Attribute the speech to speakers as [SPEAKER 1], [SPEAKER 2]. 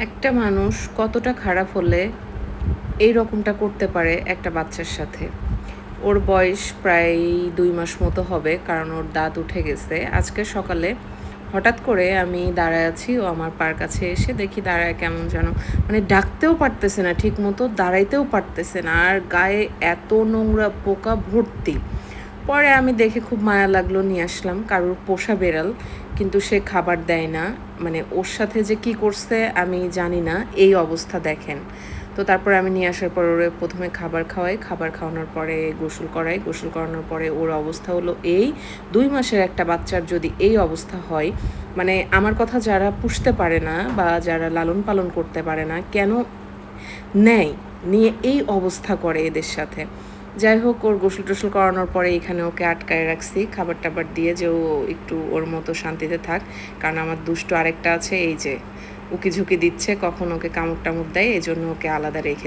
[SPEAKER 1] একটা মানুষ কতটা খারাপ হলে এই রকমটা করতে পারে একটা বাচ্চার সাথে। ওর বয়স প্রায় ২ মাস মতো হবে, কারণ ওর দাঁত উঠে গেছে। আজকে সকালে হঠাৎ করে আমি দাঁড়ায় আছি, ও আমার পার কাছে এসে দেখি দাঁড়ায় কেমন যেন মানে ডাকতেও পারতেছে না ঠিকমতো, দাঁড়াইতেও পারতেছে না, আর গায়ে এত নোংরা পোকা ভর্তি। পরে আমি দেখে খুব মায়া লাগলো, নিয়ে আসলাম। কারোর পোষা বেড়াল, কিন্তু সে খাবার দেয় না। মানে ওর সাথে যে কি করছে আমি জানি না, এই অবস্থা দেখেন। তো তারপরে আমি নিয়ে আসার পর ওরে প্রথমে খাবার খাওয়াই, খাবার খাওয়ানোর পরে গোসল করাই, গোসল করানোর পরে ওর অবস্থা হলো এই। ২ মাসের একটা বাচ্চার যদি এই অবস্থা হয়, মানে আমার কথা যারা পুষতে পারে না বা যারা লালন পালন করতে পারে না, কেন নেয়, নিয়ে এই অবস্থা করে এদের সাথে। যাই হোক, ওর গোসল টোসল করানোর পরে এখানে ওকে আটকায় রাখছি খাবার টাবার দিয়ে, যে ও একটু ওর মতো শান্তিতে থাক। কারণ আমার দুষ্ট আরেকটা আছে, এই যে উকি ঝুঁকি দিচ্ছে, কখন ওকে কামড় টামড় দেয়, এই জন্য ওকে আলাদা রেখে